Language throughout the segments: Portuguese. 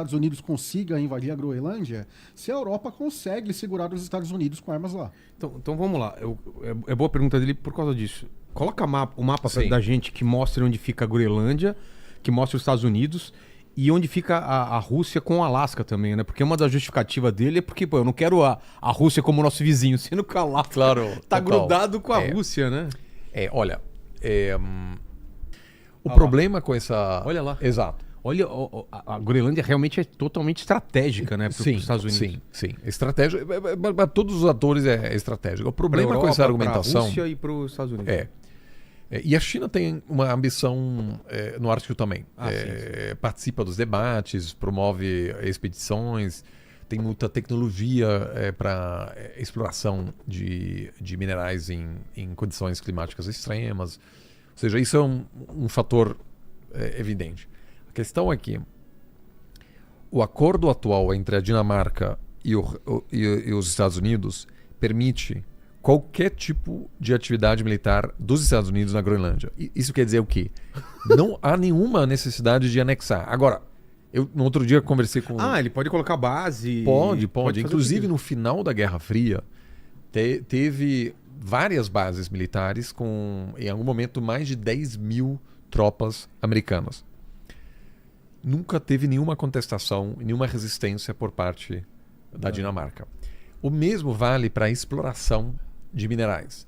Estados Unidos consiga invadir a Groenlândia se a Europa consegue segurar os Estados Unidos com armas lá. Então vamos lá. É boa a pergunta dele por causa disso. Coloca o mapa Sim. da gente que mostra onde fica a Groenlândia, que mostra os Estados Unidos e onde fica a Rússia com o Alasca também, né? Porque uma das justificativas dele é porque, pô, eu não quero a Rússia como nosso vizinho, sendo que o Alasca Claro, tá total. grudado com a Rússia, né? Olha, o problema com essa... Olha lá. Exato. Olha, a Groenlândia realmente é totalmente estratégica, né? Para os Estados Unidos. Sim. Estratégia, para todos os atores é estratégico. O problema com essa argumentação... Para a Rússia e para os Estados Unidos. E a China tem uma ambição no Ártico também. Sim. Participa dos debates, promove expedições, tem muita tecnologia para exploração de minerais em condições climáticas extremas. Ou seja, isso é um fator evidente. A questão é que o acordo atual entre a Dinamarca e os Estados Unidos permite qualquer tipo de atividade militar dos Estados Unidos na Groenlândia. Isso quer dizer o quê? Não há nenhuma necessidade de anexar. Agora, eu no outro dia conversei com... ele pode colocar base... Pode. Inclusive, no final da Guerra Fria, teve várias bases militares com, em algum momento, mais de 10 mil tropas americanas. Nunca teve nenhuma contestação, nenhuma resistência por parte da Dinamarca. O mesmo vale para a exploração de minerais.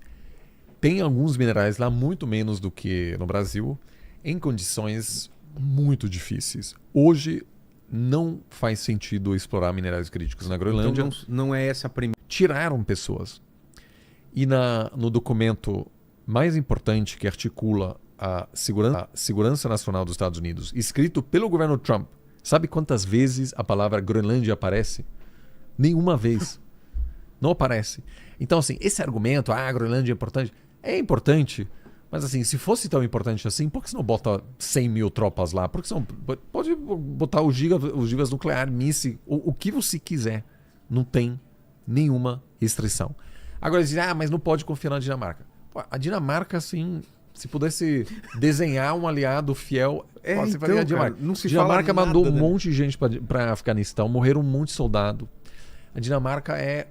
Tem alguns minerais lá, muito menos do que no Brasil, em condições muito difíceis. Hoje não faz sentido explorar minerais críticos na Groenlândia. Então não é essa a premissa. Tiraram pessoas. E no documento mais importante que articula a segurança nacional dos Estados Unidos, escrito pelo governo Trump, sabe quantas vezes a palavra Groenlândia aparece? Nenhuma vez. Não aparece. Então, assim, esse argumento, a Groenlândia é importante, mas assim, se fosse tão importante assim, por que você não bota 100 mil tropas lá? Por que você não pode botar os gigas nucleares, míssil, o que você quiser. Não tem nenhuma restrição. Agora, eles dizem, mas não pode confiar na Dinamarca. Pô, a Dinamarca, assim, se pudesse desenhar um aliado fiel, você faria a Dinamarca. Não se Dinamarca fala mandou nada, um monte de gente para Afeganistão, morreram um monte de soldado. A Dinamarca é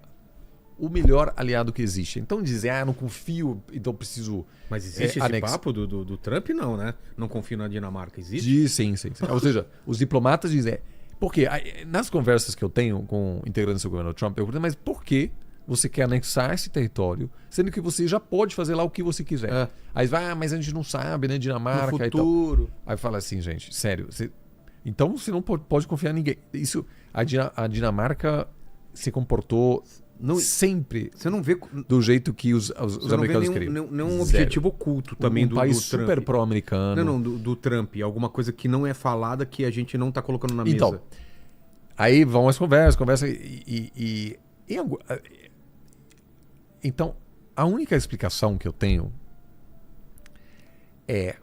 o melhor aliado que existe. Então dizer, não confio, então preciso... Mas existe esse papo do Trump? Não, né? Não confio na Dinamarca. Existe? Sim. Ou seja, os diplomatas dizem... Porque nas conversas que eu tenho com integrantes do governo Trump, eu pergunto, mas por que você quer anexar esse território, sendo que você já pode fazer lá o que você quiser? Aí vai, mas a gente não sabe, né? Dinamarca no futuro. E tal. Aí fala assim, gente, sério, então você não pode confiar em ninguém. Isso, a Dinamarca se comportou sempre você não vê do jeito que os americanos queriam. Nenhum objetivo oculto também do país Trump. super pró-americano. Do Trump. Alguma coisa que não é falada que a gente não está colocando na mesa. Então, aí vão as conversas Então, a única explicação que eu tenho é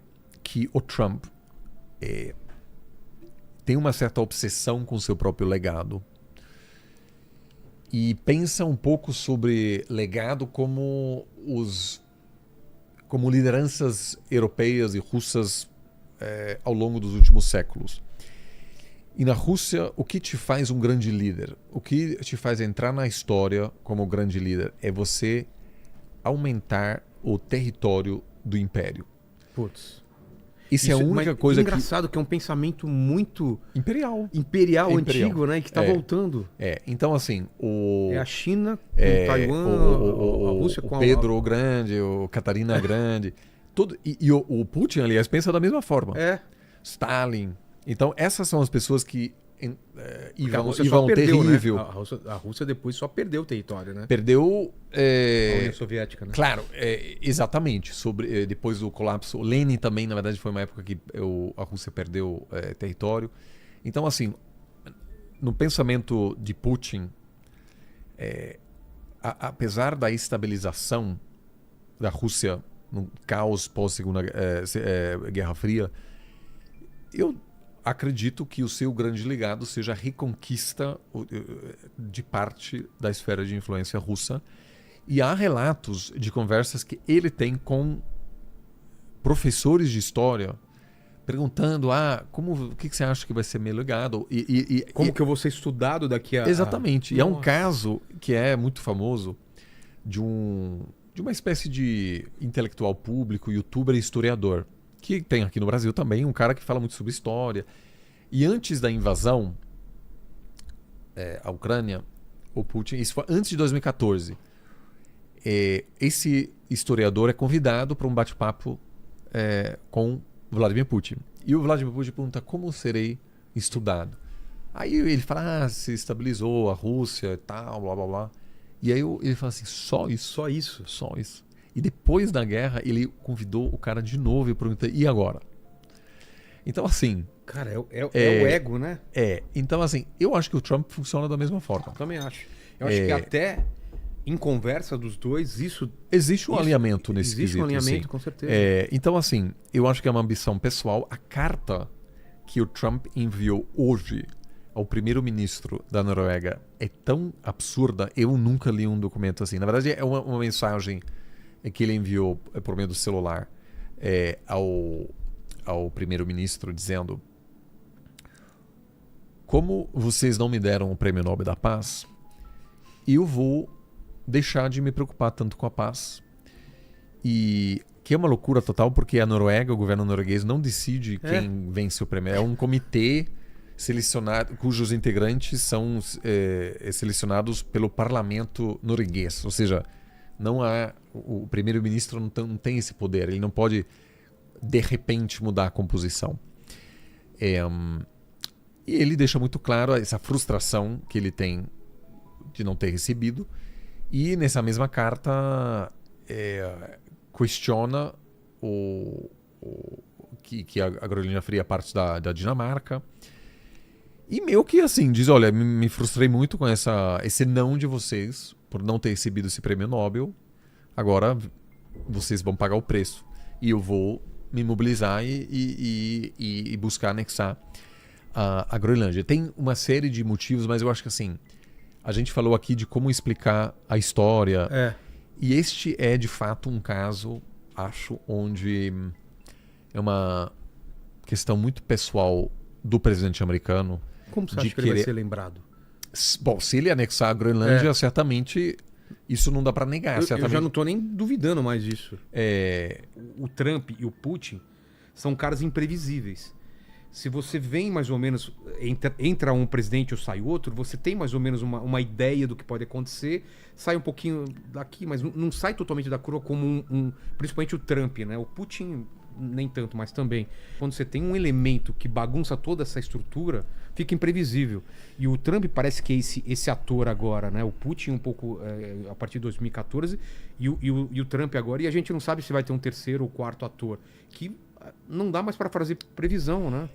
que o Trump tem uma certa obsessão com seu próprio legado e pensa um pouco sobre legado como lideranças europeias e russas ao longo dos últimos séculos. E na Rússia, o que te faz um grande líder? O que te faz entrar na história como grande líder é você aumentar o território do império. Putz. Isso é a única coisa engraçado que é um pensamento muito imperial antigo, né? Que está voltando. Então assim, é a China com Taiwan, a Rússia com Pedro o Grande, o Catarina Grande, tudo. E o Putin, aliás, pensa da mesma forma. Stalin. Então essas são as pessoas que vão terrível. Né? A Rússia depois só perdeu o território, né? Perdeu a União Soviética, né? Claro, exatamente. Depois do colapso, o Lenin também, na verdade, foi uma época que a Rússia perdeu território. Então, assim, no pensamento de Putin, apesar da estabilização da Rússia no caos pós-Segunda Guerra Fria, eu acredito que o seu grande legado seja a reconquista de parte da esfera de influência russa. E há relatos de conversas que ele tem com professores de história perguntando, o que você acha que vai ser meu legado? Como que eu vou ser estudado daqui a... Exatamente. E é um Nossa. caso que é muito famoso de uma espécie de intelectual público, youtuber e historiador, que tem aqui no Brasil também, um cara que fala muito sobre história. E antes da invasão à Ucrânia, o Putin, isso foi antes de 2014, esse historiador é convidado para um bate-papo com Vladimir Putin. E o Vladimir Putin pergunta como serei estudado. Aí ele fala, se estabilizou a Rússia e tal, blá blá blá. E aí ele fala assim, só isso? Só isso? Só isso. E depois da guerra, ele convidou o cara de novo e perguntou, e agora? Então assim... Cara, é o ego, né? Então assim, eu acho que o Trump funciona da mesma forma. Eu também acho. Eu acho que até em conversa dos dois, existe um alinhamento nesse existe um quesito, alinhamento, sim. com certeza. Então assim, eu acho que é uma ambição pessoal. A carta que o Trump enviou hoje ao primeiro-ministro da Noruega é tão absurda, eu nunca li um documento assim. Na verdade, é uma mensagem que ele enviou por meio do celular ao primeiro-ministro dizendo: como vocês não me deram o Prêmio Nobel da Paz, eu vou deixar de me preocupar tanto com a paz. E que é uma loucura total, porque a Noruega, o governo norueguês, não decide quem vence o prêmio. É um comitê selecionado, cujos integrantes são selecionados pelo parlamento norueguês. Ou seja, não há, o primeiro-ministro não tem esse poder. Ele não pode, de repente, mudar a composição. E ele deixa muito claro essa frustração que ele tem de não ter recebido. E nessa mesma carta questiona que a Groenlândia faria parte da Dinamarca. E meio que assim, diz, olha, me frustrei muito com esse não de vocês por não ter recebido esse prêmio Nobel. Agora vocês vão pagar o preço. E eu vou me mobilizar e buscar anexar a Groenlândia. Tem uma série de motivos, mas eu acho que assim, a gente falou aqui de como explicar a história. E este é, de fato, um caso, acho, onde é uma questão muito pessoal do presidente americano. Como você acha que ele vai ser lembrado? Bom, se ele anexar a Groenlândia, certamente isso não dá para negar. Eu certamente... já não estou nem duvidando mais disso. O Trump e o Putin são caras imprevisíveis. Se você vem mais ou menos, entra um presidente ou sai outro, você tem mais ou menos uma ideia do que pode acontecer, sai um pouquinho daqui, mas não sai totalmente da crua como principalmente o Trump, né? O Putin nem tanto, mas também. Quando você tem um elemento que bagunça toda essa estrutura, fica imprevisível. E o Trump parece que é esse ator agora, né? O Putin um pouco a partir de 2014 e o Trump agora, e a gente não sabe se vai ter um terceiro ou quarto ator, que não dá mais para fazer previsão, né?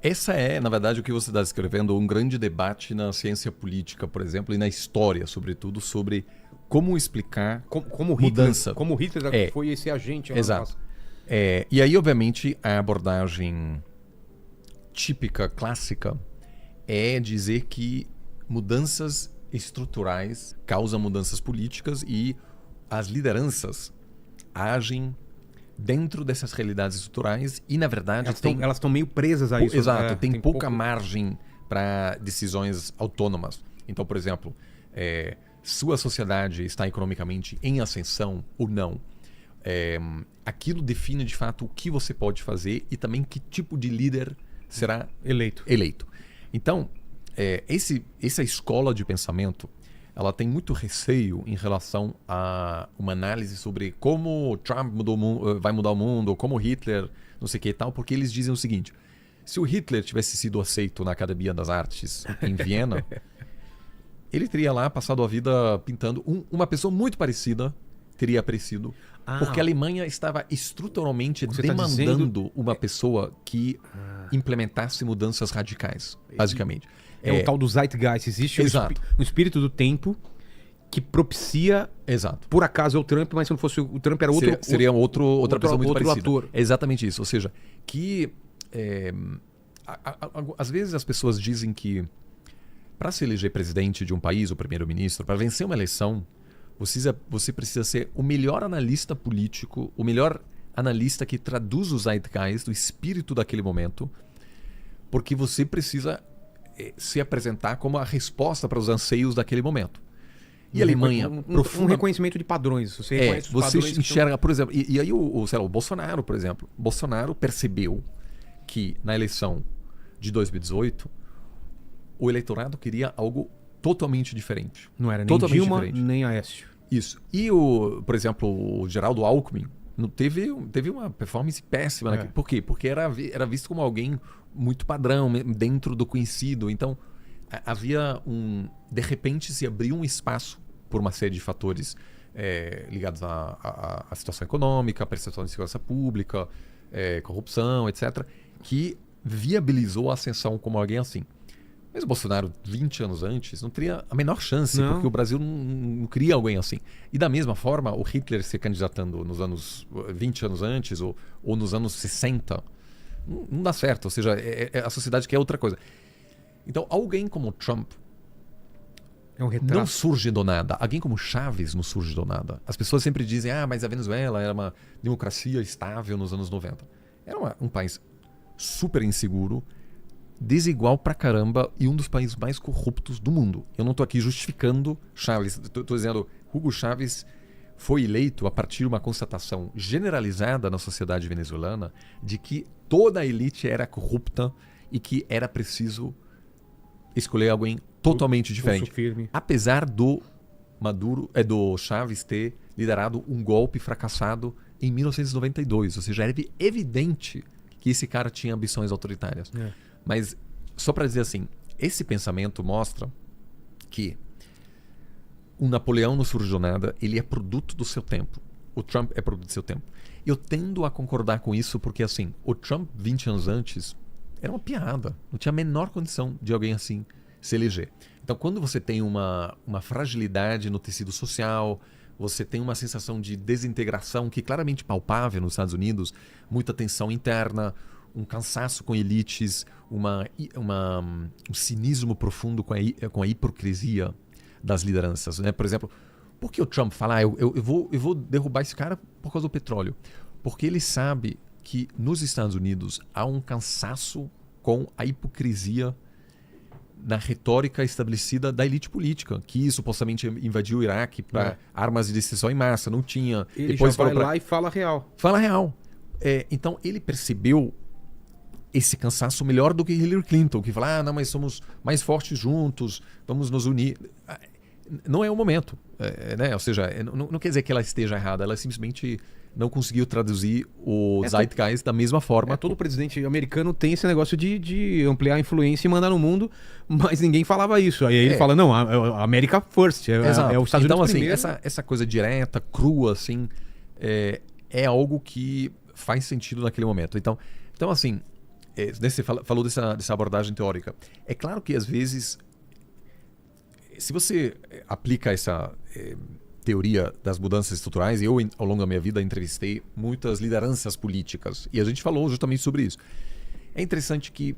Essa é, na verdade, o que você está descrevendo, um grande debate na ciência política, por exemplo, e na história, sobretudo, sobre como explicar como mudança. Como Hitler foi esse agente. Exato. E aí, obviamente, a abordagem típica, clássica, é dizer que mudanças estruturais causam mudanças políticas e as lideranças agem dentro dessas realidades estruturais e, na verdade, elas estão meio presas a isso. Exato, tem pouca margem para decisões autônomas. Então, por exemplo, sua sociedade está economicamente em ascensão ou não. Aquilo define, de fato, o que você pode fazer e também que tipo de líder será eleito. Então, essa escola de pensamento, ela tem muito receio em relação a uma análise sobre como Trump vai mudar o mundo, ou como Hitler, não sei o que e tal, porque eles dizem o seguinte: se o Hitler tivesse sido aceito na Academia das Artes em Viena, ele teria lá passado a vida pintando. Uma pessoa muito parecida teria aparecido, porque a Alemanha estava estruturalmente demandando uma pessoa que implementasse mudanças radicais, basicamente. O tal do Zeitgeist. Existe um espírito do tempo que propicia... Exato. Por acaso é o Trump, mas se não fosse o Trump era outro... Seria outra pessoa muito parecida. Ator. É exatamente isso. Ou seja, que... às vezes as pessoas dizem que para se eleger presidente de um país, ou primeiro-ministro, para vencer uma eleição, você precisa ser o melhor analista político, o melhor analista que traduz o zeitgeist, o espírito daquele momento, porque você precisa se apresentar como a resposta para os anseios daquele momento. E a Alemanha... Um reconhecimento de padrões. Você reconhece os você padrões enxerga, por exemplo... E aí sei lá, o Bolsonaro, por exemplo. Bolsonaro percebeu que na eleição de 2018 o eleitorado queria algo totalmente diferente. Não era nem totalmente Dilma, diferente. nem Aécio. Isso. E, por exemplo, o Geraldo Alckmin teve uma performance péssima. Por quê? Porque era visto como alguém muito padrão, dentro do conhecido. Então, havia de repente se abriu um espaço por uma série de fatores ligados à situação econômica, à percepção de segurança pública, corrupção, etc., que viabilizou a ascensão como alguém assim. Mas o Bolsonaro, 20 anos antes, não teria a menor chance, porque o Brasil não queria alguém assim. E da mesma forma, o Hitler se candidatando nos anos 20 anos antes ou nos anos 60, não dá certo. Ou seja, a sociedade quer outra coisa. Então, alguém como Trump não surge do nada. Alguém como Chaves não surge do nada. As pessoas sempre dizem, mas a Venezuela era uma democracia estável nos anos 90. Era um país super inseguro, desigual pra caramba e um dos países mais corruptos do mundo. Eu não estou aqui justificando Chaves. Estou dizendo, Hugo Chávez foi eleito a partir de uma constatação generalizada na sociedade venezuelana de que toda a elite era corrupta e que era preciso escolher alguém totalmente diferente. Apesar do Chávez ter liderado um golpe fracassado em 1992. Ou seja, era evidente que esse cara tinha ambições autoritárias. Mas, só para dizer assim, esse pensamento mostra que o Napoleão não surgiu do nada, ele é produto do seu tempo. O Trump é produto do seu tempo. Eu tendo a concordar com isso porque, assim, o Trump, 20 anos antes, era uma piada. Não tinha a menor condição de alguém assim se eleger. Então, quando você tem uma fragilidade no tecido social, você tem uma sensação de desintegração que é claramente palpável nos Estados Unidos, muita tensão interna, um cansaço com elites, um cinismo profundo com a hipocrisia das lideranças. Né? Por exemplo, por que o Trump fala eu vou derrubar esse cara por causa do petróleo? Porque ele sabe que nos Estados Unidos há um cansaço com a hipocrisia na retórica estabelecida da elite política, que supostamente invadiu o Iraque para armas de destruição em massa, não tinha. Ele depois já vai lá e fala real. Fala real. Então ele percebeu esse cansaço melhor do que Hillary Clinton, que fala, não, mas somos mais fortes juntos, vamos nos unir. Não é o momento. Né? Ou seja, não quer dizer que ela esteja errada, ela simplesmente não conseguiu traduzir o zeitgeist da mesma forma. Todo presidente americano tem esse negócio de ampliar a influência e mandar no mundo, mas ninguém falava isso. Aí ele fala, não, a America first, é os Estados Unidos assim, primeiro. Essa coisa direta, crua, assim, é algo que faz sentido naquele momento. Então assim, você falou dessa abordagem teórica. É claro que, às vezes, se você aplica essa teoria das mudanças estruturais, eu, ao longo da minha vida, entrevistei muitas lideranças políticas e a gente falou justamente sobre isso. É interessante que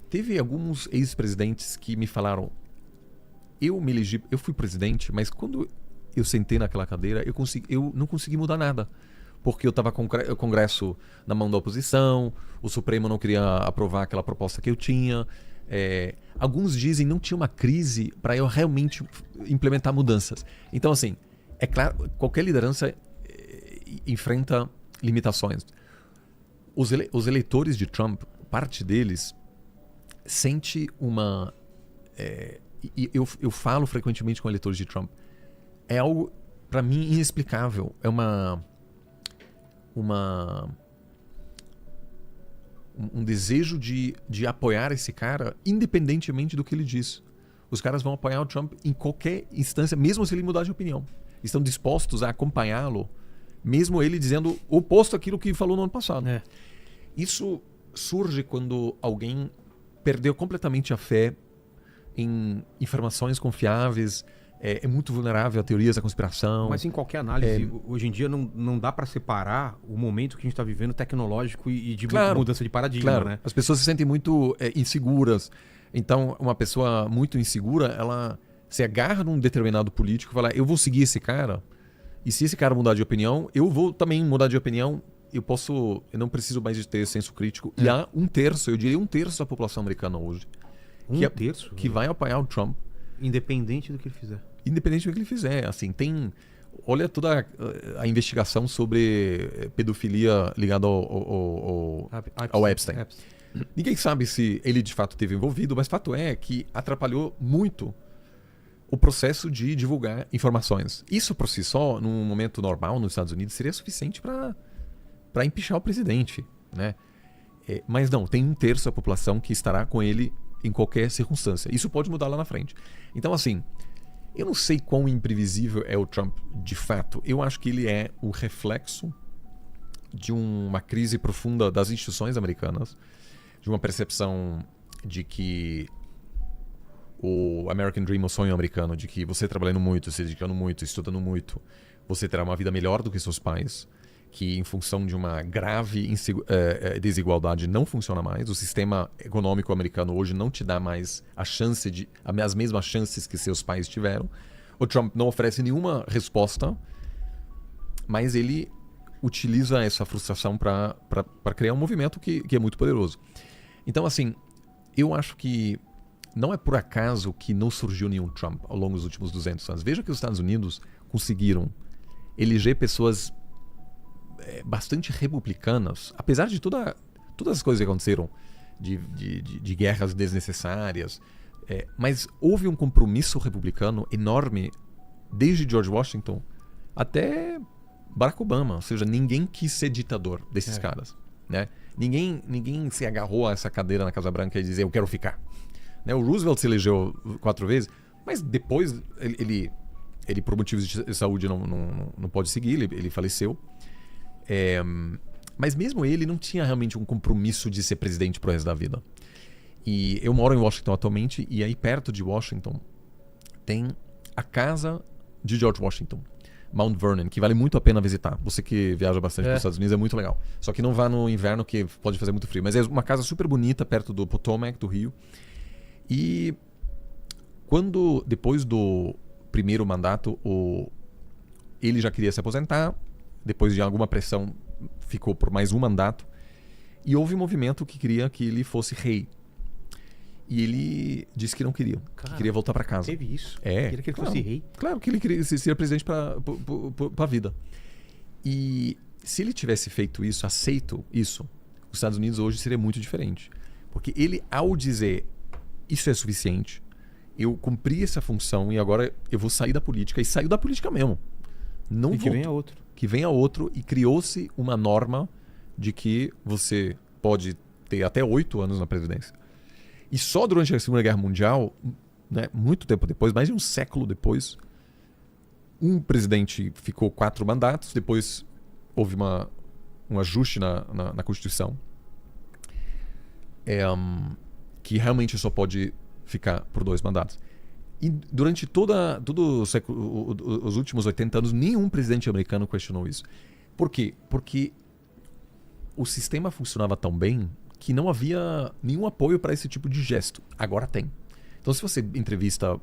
teve alguns ex-presidentes que me falaram, eu me elegi, eu fui presidente, mas quando eu sentei naquela cadeira, eu não consegui mudar nada. Porque eu estava com o Congresso na mão da oposição, o Supremo não queria aprovar aquela proposta que eu tinha. Alguns dizem que não tinha uma crise para eu realmente implementar mudanças. Então, assim, é claro, qualquer liderança enfrenta limitações. Os eleitores de Trump, parte deles, sente uma... eu falo frequentemente com eleitores de Trump. É algo, para mim, inexplicável. É um desejo de apoiar esse cara independentemente do que ele diz. Os caras vão apoiar o Trump em qualquer instância, mesmo se ele mudar de opinião. Estão dispostos a acompanhá-lo, mesmo ele dizendo o oposto daquilo que falou no ano passado. Isso surge quando alguém perdeu completamente a fé em informações confiáveis, é muito vulnerável a teorias da conspiração. Mas em qualquer análise, hoje em dia não dá para separar o momento que a gente está vivendo tecnológico e de mudança de paradigma, né? As pessoas se sentem muito inseguras. Então, uma pessoa muito insegura, ela se agarra num determinado político e fala, eu vou seguir esse cara, e se esse cara mudar de opinião, eu vou também mudar de opinião eu não preciso mais de ter senso crítico. E há eu diria um terço da população americana hoje terço? que vai apoiar o Trump. Independente do que ele fizer. Independente do que ele fizer. Assim, olha toda a investigação sobre pedofilia ligada ao Epstein. Ninguém sabe se ele de fato esteve envolvido, mas fato é que atrapalhou muito o processo de divulgar informações. Isso por si só, num momento normal nos Estados Unidos, seria suficiente para empichar o presidente, né? Mas não, tem um terço da população que estará com ele em qualquer circunstância. Isso pode mudar lá na frente. Então, assim, eu não sei quão imprevisível é o Trump de fato. Eu acho que ele é o reflexo de uma crise profunda das instituições americanas, de uma percepção de que o American Dream, o sonho americano, de que você trabalhando muito, se dedicando muito, estudando muito, você terá uma vida melhor do que seus pais, que em função de uma grave desigualdade não funciona mais. O sistema econômico americano hoje não te dá mais as mesmas chances que seus pais tiveram. O Trump não oferece nenhuma resposta, mas ele utiliza essa frustração para criar um movimento que é muito poderoso. Então, assim, eu acho que não é por acaso que não surgiu nenhum Trump ao longo dos últimos 200 anos. Veja que os Estados Unidos conseguiram eleger pessoas bastante republicanas, apesar de todas as coisas que aconteceram, de guerras desnecessárias, mas houve um compromisso republicano enorme desde George Washington até Barack Obama. Ou seja, ninguém quis ser ditador desses caras, né? Ninguém se agarrou a essa cadeira na Casa Branca e dizer eu quero ficar, né? O Roosevelt se elegeu 4 vezes, mas depois ele por motivos de saúde não pode seguir, ele faleceu. Mas mesmo ele não tinha realmente um compromisso de ser presidente pro resto da vida. E eu moro em Washington atualmente, e aí perto de Washington tem a casa de George Washington, Mount Vernon, que vale muito a pena visitar. Você que viaja bastante para os Estados Unidos, é muito legal. Só que não vá no inverno, que pode fazer muito frio. Mas é uma casa super bonita, perto do Potomac, do Rio. E depois do primeiro mandato, ele já queria se aposentar. Depois de alguma pressão, ficou por mais um mandato. E houve um movimento que queria que ele fosse rei. E ele disse que não queria. Que queria voltar para casa. Teve isso? Queria que ele fosse rei? Claro que ele queria ser presidente para a vida. E se ele tivesse feito isso, aceito isso, os Estados Unidos hoje seria muito diferente. Porque ele, ao dizer isso é suficiente, eu cumpri essa função e agora eu vou sair da política. E saiu da política mesmo. Não que venha outro. Que venha outro, e criou-se uma norma de que você pode ter até 8 anos na presidência. E só durante a Segunda Guerra Mundial, né, muito tempo depois, mais de um século depois, um presidente ficou 4 mandatos, depois houve um ajuste na Constituição, que realmente só pode ficar por 2 mandatos. E durante todo os últimos 80 anos, nenhum presidente americano questionou isso. Por quê? Porque o sistema funcionava tão bem que não havia nenhum apoio para esse tipo de gesto. Agora tem. Então, se você entrevista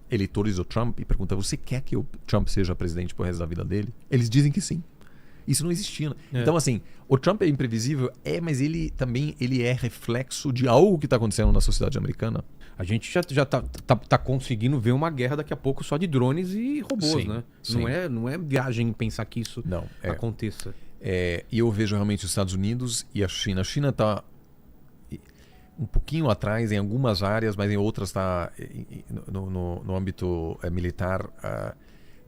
eleitores do Trump e pergunta, você quer que o Trump seja presidente pro resto da vida dele? Eles dizem que sim. Isso não existia. Então, assim, o Trump é imprevisível, mas ele também é reflexo de algo que está acontecendo na sociedade americana. A gente já tá conseguindo ver uma guerra daqui a pouco só de drones e robôs, Sim, né? sim. Não é viagem pensar que isso aconteça. E eu vejo realmente os Estados Unidos e a China. A China está um pouquinho atrás em algumas áreas, mas em outras está no âmbito militar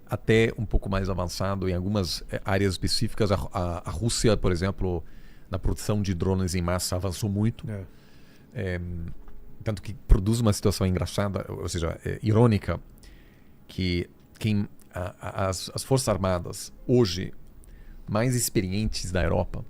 até um pouco mais avançado. Em algumas áreas específicas, a Rússia, por exemplo, na produção de drones em massa avançou muito. Tanto que produz uma situação engraçada, ou seja, irônica, que as Forças Armadas hoje mais experientes da Europa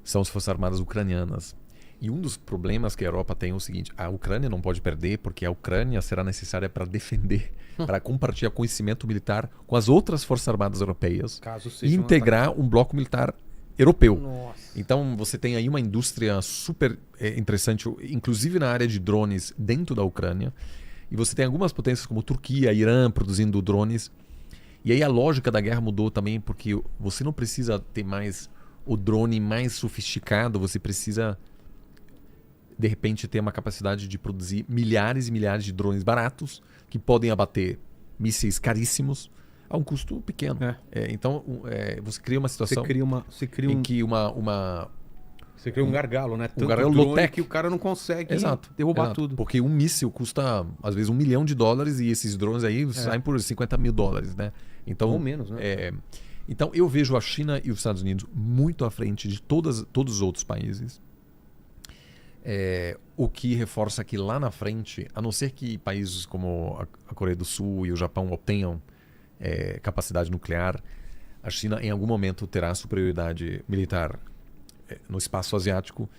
são as Forças Armadas ucranianas. E um dos problemas que a Europa tem é o seguinte: a Ucrânia não pode perder porque a Ucrânia será necessária para defender, para compartilhar conhecimento militar com as outras Forças Armadas europeias e integrar um bloco militar europeu. Nossa. Então você tem aí uma indústria super interessante, inclusive na área de drones dentro da Ucrânia. E você tem algumas potências como Turquia, Irã produzindo drones. E aí a lógica da guerra mudou também, porque você não precisa ter mais o drone mais sofisticado, você precisa, de repente, ter uma capacidade de produzir milhares e milhares de drones baratos que podem abater mísseis caríssimos a um custo pequeno. Então, você cria uma situação Você cria em um, que você cria um gargalo, né? Tanto gargalo drone low-tech. que o cara não consegue Exato, derrubar exato. tudo. Porque um míssil custa, às vezes, $1 milhão e esses drones aí saem por $50 mil, né? Então, Ou menos, né? Então, eu vejo a China e os Estados Unidos muito à frente de todos os outros países. O que reforça que lá na frente, a não ser que países como a Coreia do Sul e o Japão obtenham capacidade nuclear, a China em algum momento terá superioridade militar no espaço asiático.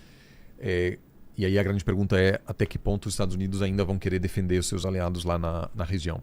E aí a grande pergunta é até que ponto os Estados Unidos ainda vão querer defender os seus aliados lá na região.